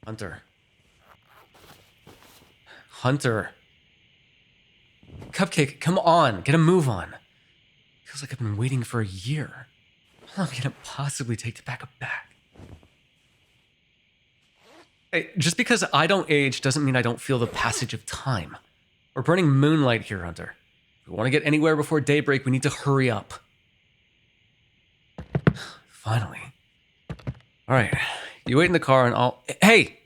Hunter. Hunter. Cupcake, come on. Get a move on. Feels like I've been waiting for a year. How long can it possibly take to pack a bag? Hey, just because I don't age doesn't mean I don't feel the passage of time. We're burning moonlight here, Hunter. If we want to get anywhere before daybreak, we need to hurry up. Finally. All right, you wait in the car and I'll... Hey!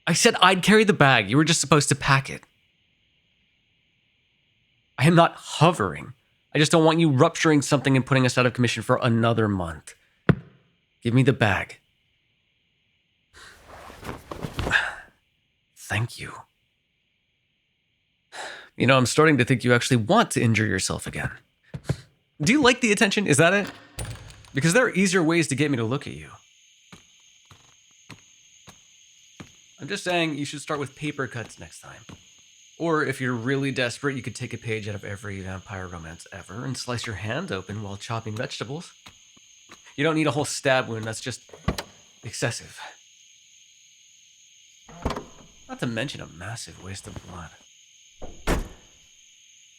I said I'd carry the bag. You were just supposed to pack it. I am not hovering. I just don't want you rupturing something and putting us out of commission for another month. Give me the bag. Thank you. You know, I'm starting to think you actually want to injure yourself again. Do you like the attention? Is that it? Because there are easier ways to get me to look at you. I'm just saying you should start with paper cuts next time. Or if you're really desperate, you could take a page out of every vampire romance ever and slice your hand open while chopping vegetables. You don't need a whole stab wound, that's just excessive. Not to mention a massive waste of blood.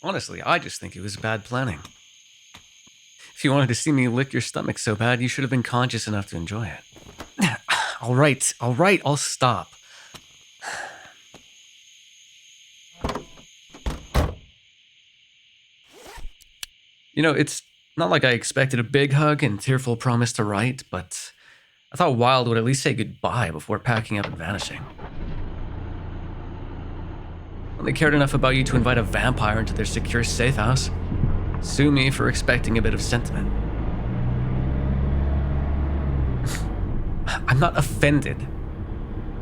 Honestly, I just think it was bad planning. If you wanted to see me lick your stomach so bad, you should have been conscious enough to enjoy it. All right, I'll stop. You know, it's not like I expected a big hug and tearful promise to write, but I thought Wild would at least say goodbye before packing up and vanishing. When they cared enough about you to invite a vampire into their secure safe house, sue me for expecting a bit of sentiment. I'm not offended.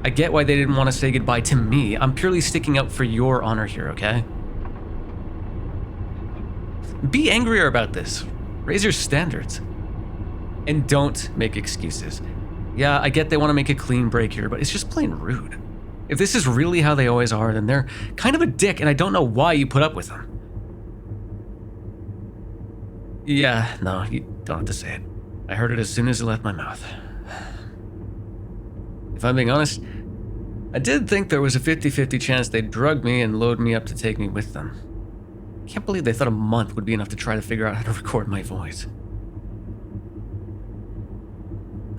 I get why they didn't want to say goodbye to me. I'm purely sticking up for your honor here, okay? Be angrier about this. Raise your standards. And don't make excuses. Yeah, I get they want to make a clean break here, but it's just plain rude. If this is really how they always are, then they're kind of a dick, and I don't know why you put up with them. Yeah, no, you don't have to say it. I heard it as soon as it left my mouth. If I'm being honest, I did think there was a 50-50 chance they'd drug me and load me up to take me with them. Can't believe they thought a month would be enough to try to figure out how to record my voice.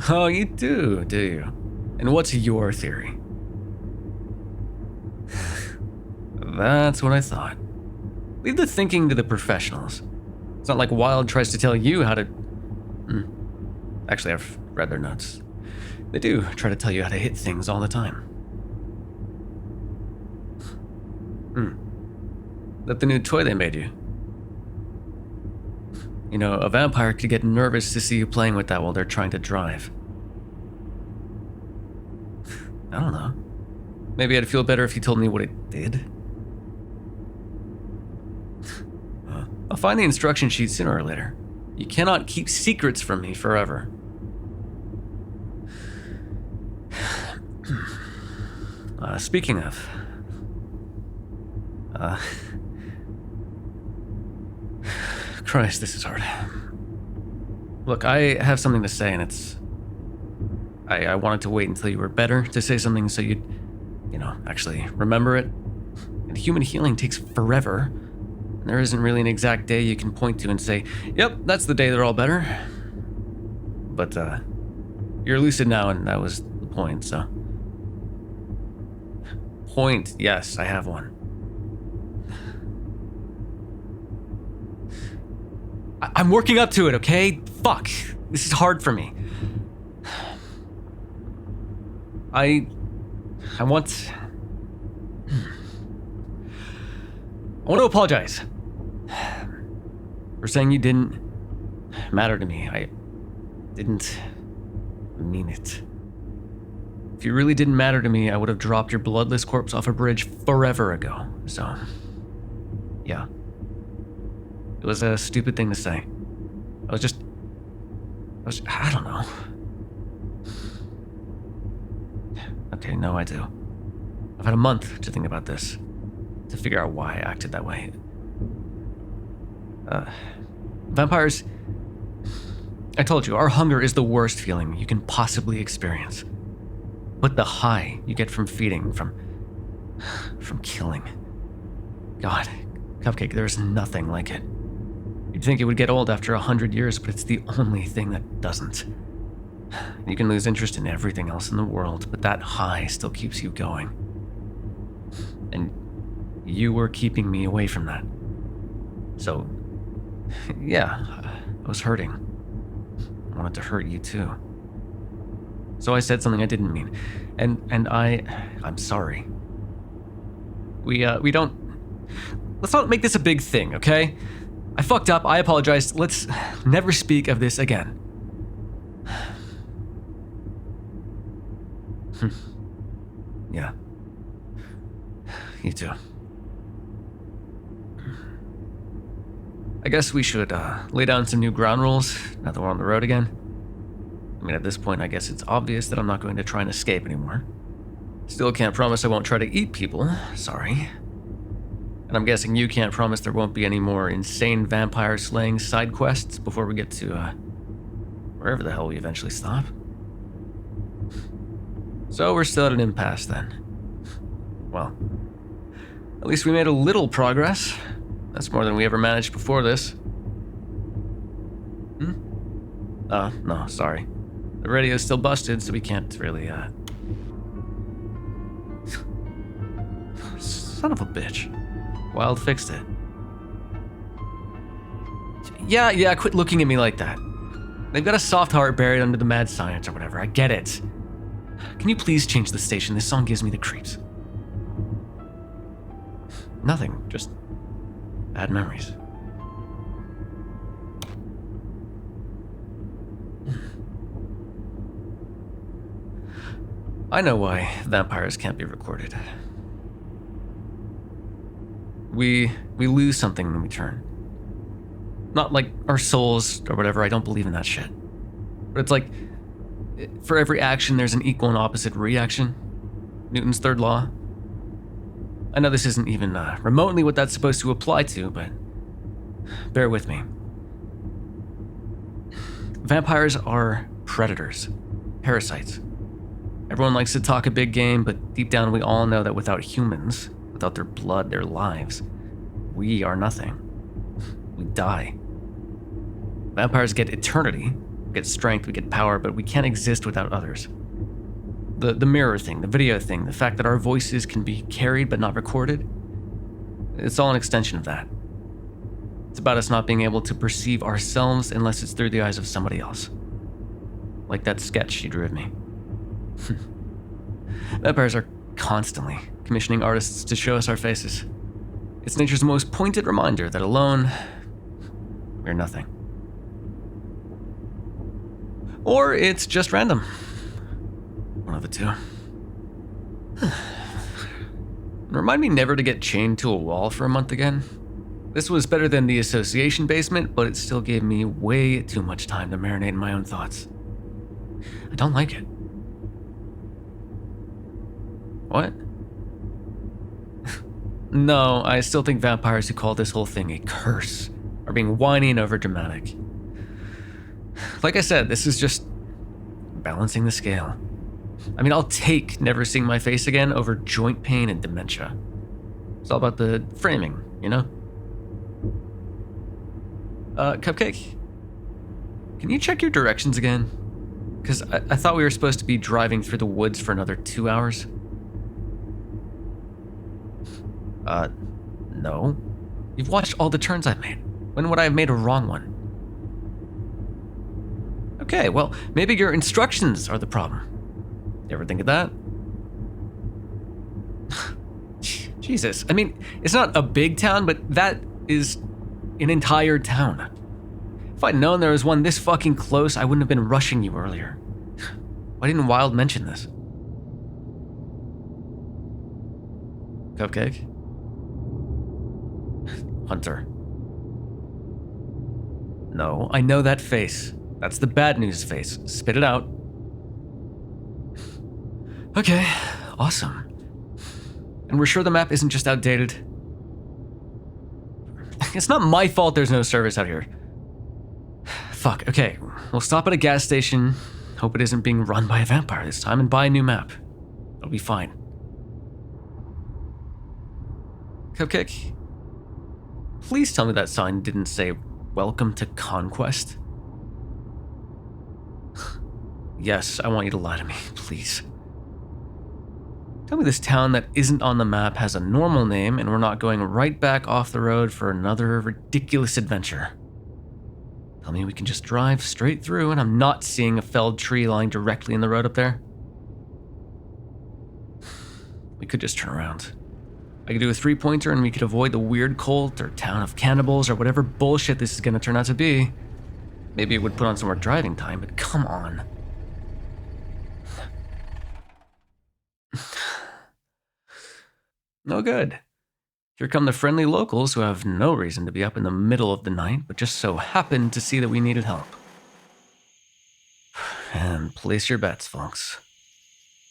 Oh, you do you? And what's your theory? That's what I thought. Leave the thinking to the professionals. It's not like Wild tries to tell you how to... Actually, I've read their notes. They do try to tell you how to hit things all the time. That the new toy they made you. You know, a vampire could get nervous to see you playing with that while they're trying to drive. I don't know. Maybe I'd feel better if you told me what it did. I'll find the instruction sheet sooner or later. You cannot keep secrets from me forever. Speaking of... Christ, this is hard. Look, I have something to say, and it's... I wanted to wait until you were better to say something so you'd, actually remember it. And human healing takes forever. And there isn't really an exact day you can point to and say, yep, that's the day they're all better. But, you're lucid now, and that was the point, so... Point, yes, I have one. I'm working up to it, okay? Fuck. This is hard for me. I want to apologize for saying you didn't matter to me. I didn't mean it. If you really didn't matter to me, I would have dropped your bloodless corpse off a bridge forever ago. So, yeah. It was a stupid thing to say. I don't know. Okay, no, I do. I've had a month to think about this, to figure out why I acted that way. Vampires, I told you, our hunger is the worst feeling you can possibly experience. But the high you get from feeding, from killing. God, Cupcake, there's nothing like it. You'd think it would get old after 100 years, but it's the only thing that doesn't. You can lose interest in everything else in the world, but that high still keeps you going. And you were keeping me away from that. So, yeah, I was hurting. I wanted to hurt you too. So I said something I didn't mean. And I'm sorry. We don't... Let's not make this a big thing, okay? I fucked up, I apologize. Let's never speak of this again. Yeah. You too. I guess we should lay down some new ground rules now that we're on the road again. I mean, at this point, I guess it's obvious that I'm not going to try and escape anymore. Still can't promise I won't try to eat people, sorry. And I'm guessing you can't promise there won't be any more insane vampire slaying side quests before we get to, wherever the hell we eventually stop. So we're still at an impasse then. Well, at least we made a little progress. That's more than we ever managed before this. No, sorry. The radio's still busted, so we can't really, Son of a bitch. Wild fixed it. Yeah, quit looking at me like that. They've got a soft heart buried under the mad science or whatever, I get it. Can you please change the station? This song gives me the creeps. Nothing, just bad memories. I know why vampires can't be recorded. We lose something when we turn. Not like our souls or whatever, I don't believe in that shit. But it's like, for every action there's an equal and opposite reaction. Newton's third law. I know this isn't even remotely what that's supposed to apply to, but bear with me. Vampires are predators, parasites. Everyone likes to talk a big game, but deep down we all know that without humans, without their blood, their lives, we are nothing. We die. Vampires get eternity, we get strength, we get power, but we can't exist without others. The mirror thing, the video thing, the fact that our voices can be carried but not recorded, it's all an extension of that. It's about us not being able to perceive ourselves unless it's through the eyes of somebody else. Like that sketch you drew of me. Vampires are constantly commissioning artists to show us our faces. It's nature's most pointed reminder that alone, we're nothing. Or it's just random. One of the two. Remind me never to get chained to a wall for a month again. This was better than the association basement, but it still gave me way too much time to marinate in my own thoughts. I don't like it. What? No, I still think vampires who call this whole thing a curse are being whiny and overdramatic. Like I said, this is just balancing the scale. I mean, I'll take never seeing my face again over joint pain and dementia. It's all about the framing, you know? Cupcake? Can you check your directions again? Because I thought we were supposed to be driving through the woods for another 2 hours. No. You've watched all the turns I've made. When would I have made a wrong one? Okay, well, maybe your instructions are the problem. You ever think of that? Jesus, I mean, it's not a big town, but that is an entire town. If I'd known there was one this fucking close, I wouldn't have been rushing you earlier. Why didn't Wild mention this? Cupcake? Hunter. No, I know that face. That's the bad news face. Spit it out. Okay, awesome. And we're sure the map isn't just outdated? It's not my fault there's no service out here. Fuck, okay. We'll stop at a gas station, hope it isn't being run by a vampire this time, and buy a new map. It'll be fine. Cupcake, please tell me that sign didn't say, "Welcome to Conquest." Yes, I want you to lie to me, please. Tell me this town that isn't on the map has a normal name and we're not going right back off the road for another ridiculous adventure. Tell me we can just drive straight through and I'm not seeing a felled tree lying directly in the road up there. We could just turn around. I could do a 3-pointer and we could avoid the weird cult or town of cannibals or whatever bullshit this is gonna turn out to be. Maybe it would put on some more driving time, but come on. No good. Here come the friendly locals who have no reason to be up in the middle of the night, but just so happened to see that we needed help. And place your bets, folks.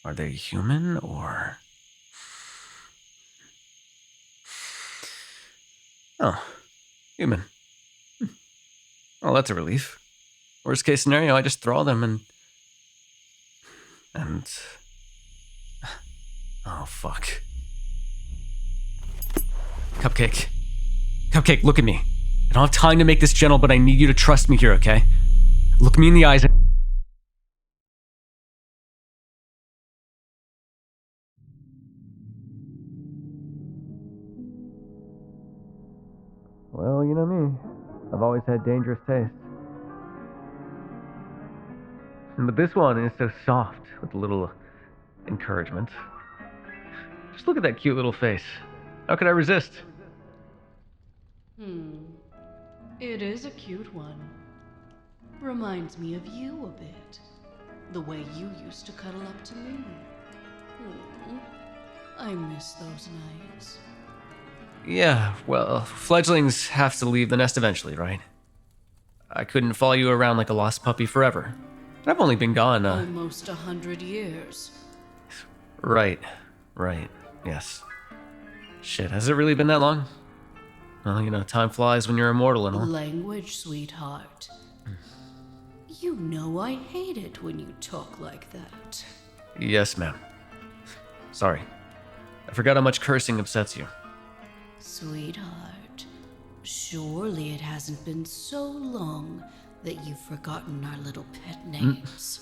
Are they human or... Oh, human. Well, that's a relief. Worst case scenario, I just throw them and... Oh, fuck. Cupcake. Cupcake, look at me. I don't have time to make this gentle, but I need you to trust me here, okay? Look me in the eyes and... Well, you know me. I've always had dangerous tastes. But this one is so soft, with a little encouragement. Just look at that cute little face. How could I resist? It is a cute one. Reminds me of you a bit. The way you used to cuddle up to me. I miss those nights. Yeah, well, fledglings have to leave the nest eventually, right? I couldn't follow you around like a lost puppy forever. I've only been gone, almost 100 years. Right, yes. Shit, has it really been that long? Well, you know, time flies when you're immortal and all. Language, sweetheart. You know I hate it when you talk like that. Yes, ma'am. Sorry. I forgot how much cursing upsets you. Sweetheart, surely it hasn't been so long that you've forgotten our little pet names.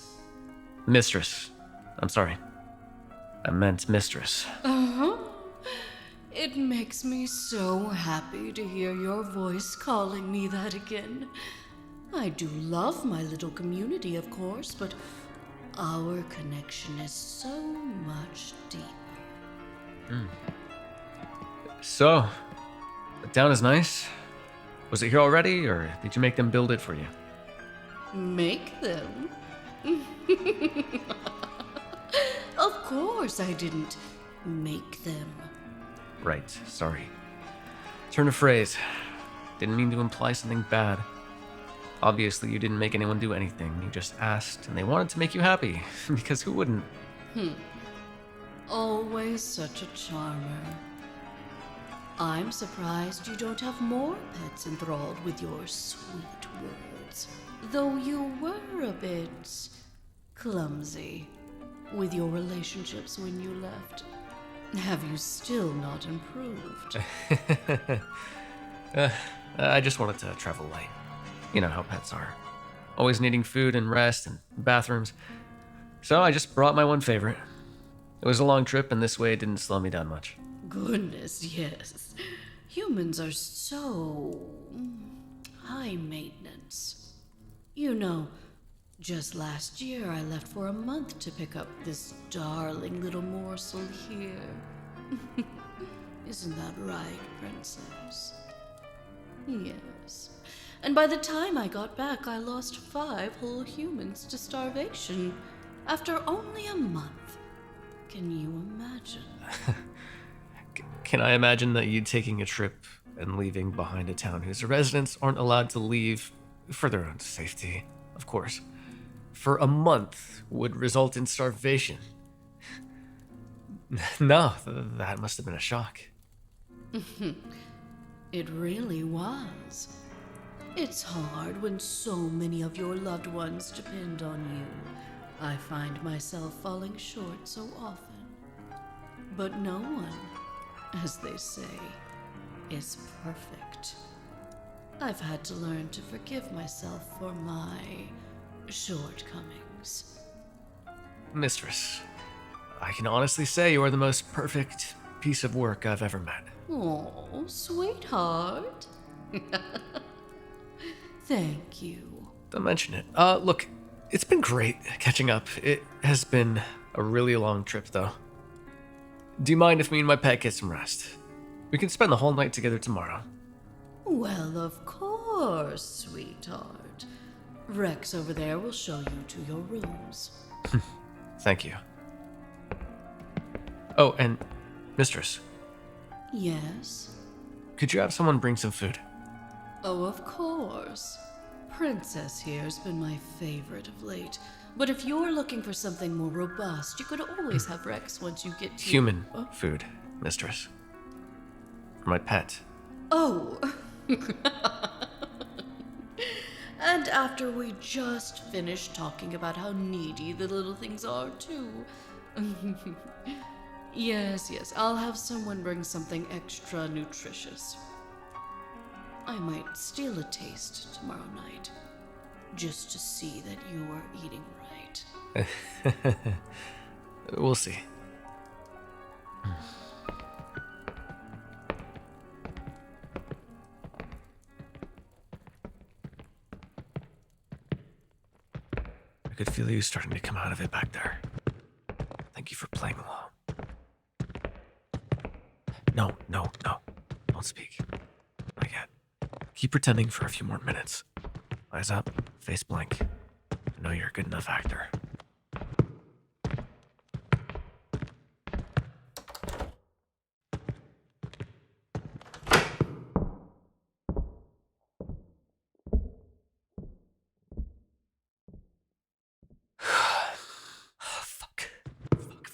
Mistress. I'm sorry. I meant mistress. It makes me so happy to hear your voice calling me that again. I do love my little community, of course, but our connection is so much deeper. So, the town is nice? Was it here already, or did you make them build it for you? Make them? Of course I didn't make them. Right, sorry. Turn of phrase. Didn't mean to imply something bad. Obviously, you didn't make anyone do anything. You just asked, and they wanted to make you happy. Because who wouldn't? Always such a charmer. I'm surprised you don't have more pets enthralled with your sweet words. Though you were a bit clumsy with your relationships when you left. Have you still not improved? I just wanted to travel light. You know how pets are. Always needing food and rest and bathrooms. So I just brought my one favorite. It was a long trip, and this way it didn't slow me down much. Goodness, yes. Humans are so high maintenance. You know, just last year I left for a month to pick up this darling little morsel here. Isn't that right, princess? Yes. And by the time I got back, I lost 5 whole humans to starvation after only a month. Can you imagine? Can I imagine that you taking a trip and leaving behind a town whose residents aren't allowed to leave for their own safety, of course, for a month would result in starvation? No, that must have been a shock. It really was. It's hard when so many of your loved ones depend on you. I find myself falling short so often. But no one, as they say, is perfect. I've had to learn to forgive myself for my shortcomings. Mistress, I can honestly say you are the most perfect piece of work I've ever met. Oh, sweetheart. Thank you. Don't mention it. Look, it's been great catching up. It has been a really long trip, though. Do you mind if me and my pet get some rest? We can spend the whole night together tomorrow. Well, of course, sweetheart. Rex over there will show you to your rooms. Thank you. Oh, and Mistress, Yes? could you have someone bring some food? Oh, of course. Princess here's been my favorite of late. But if you're looking for something more robust, you could always have Rex once you get to... Human food, Mistress. For my pet. Oh. And after we just finished talking about how needy the little things are, too. Yes, I'll have someone bring something extra nutritious. I might steal a taste tomorrow night, just to see that you are eating right. We'll see. I could feel you starting to come out of it back there. Thank you for playing along. No. Don't speak. Not yet. Keep pretending for a few more minutes. Eyes up, face blank. I know you're a good enough actor.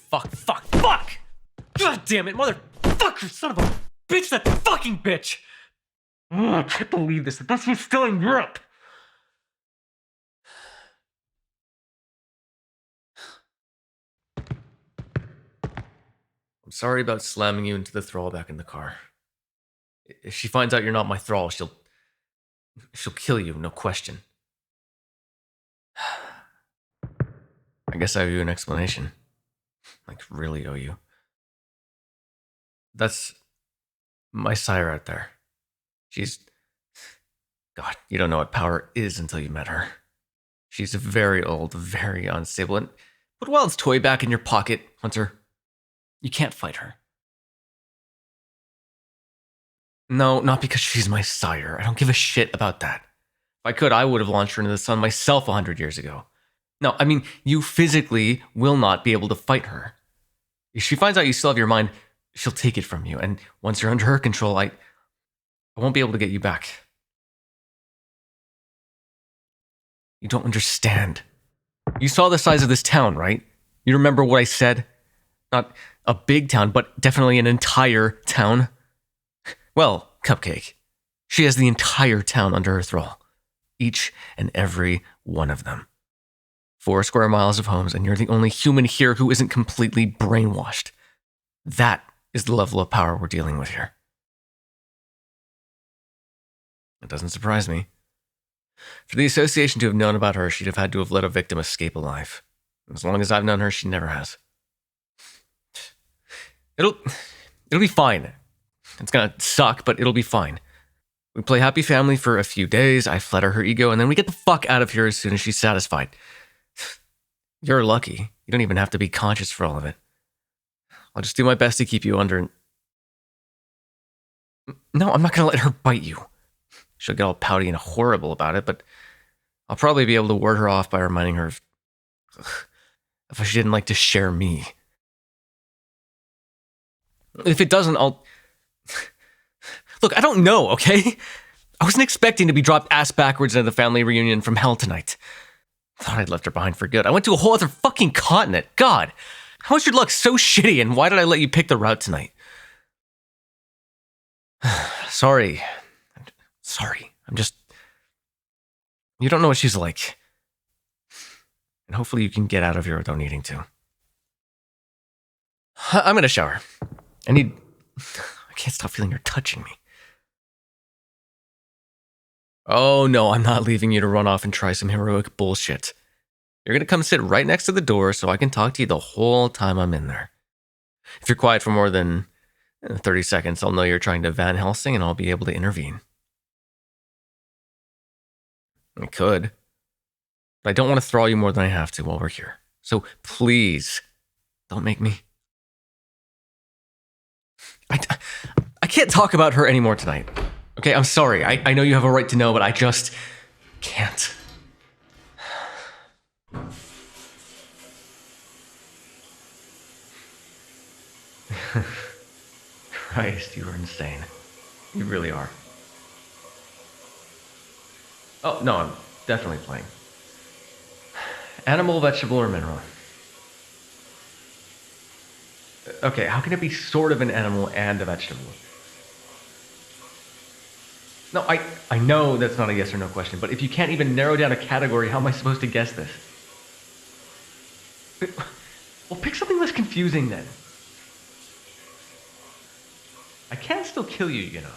Fuck! God damn it, motherfucker, son of a bitch, that fucking bitch! I can't believe this. That's who's still in Europe! I'm sorry about slamming you into the thrall back in the car. If she finds out you're not my thrall, she'll kill you, no question. I guess I owe you an explanation. Like, really owe you. That's my sire out there. She's... God, you don't know what power is until you met her. She's very old, very unstable, and put Wild's toy back in your pocket, Hunter. You can't fight her. No, not because she's my sire. I don't give a shit about that. If I could, I would have launched her into the sun myself 100 years ago. No, I mean, you physically will not be able to fight her. If she finds out you still have your mind, she'll take it from you, and once you're under her control, I won't be able to get you back. You don't understand. You saw the size of this town, right? You remember what I said? Not a big town, but definitely an entire town. Well, Cupcake, she has the entire town under her thrall. Each and every one of them. 4 square miles of homes, and you're the only human here who isn't completely brainwashed. That is the level of power we're dealing with here. It doesn't surprise me. For the association to have known about her, she'd have had to have let a victim escape alive. As long as I've known her, she never has. It'll be fine. It's gonna suck, but it'll be fine. We play happy family for a few days, I flatter her ego, and then we get the fuck out of here as soon as she's satisfied. You're lucky. You don't even have to be conscious for all of it. I'll just do my best to keep you under... No, I'm not gonna let her bite you. She'll get all pouty and horrible about it, but I'll probably be able to ward her off by reminding her if she didn't like to share me. If it doesn't, I'll... Look, I don't know, okay? I wasn't expecting to be dropped ass backwards into the family reunion from hell tonight. Thought I'd left her behind for good. I went to a whole other fucking continent. God, how is your luck so shitty, and why did I let you pick the route tonight? Sorry. I'm just... You don't know what she's like. And hopefully you can get out of here without needing to. I'm gonna shower. I can't stop feeling her touching me. Oh no, I'm not leaving you to run off and try some heroic bullshit. You're gonna come sit right next to the door so I can talk to you the whole time I'm in there. If you're quiet for more than 30 seconds, I'll know you're trying to Van Helsing and I'll be able to intervene. I could, but I don't want to throttle you more than I have to while we're here. So please, don't make me. I can't talk about her anymore tonight. Okay, I'm sorry. I know you have a right to know, but I just can't. Christ, you are insane. You really are. Oh, no, I'm definitely playing. Animal, vegetable, or mineral? Okay, how can it be sort of an animal and a vegetable? No, I know that's not a yes or no question, but if you can't even narrow down a category, how am I supposed to guess this? Well, pick something less confusing then. I can still kill you, you know.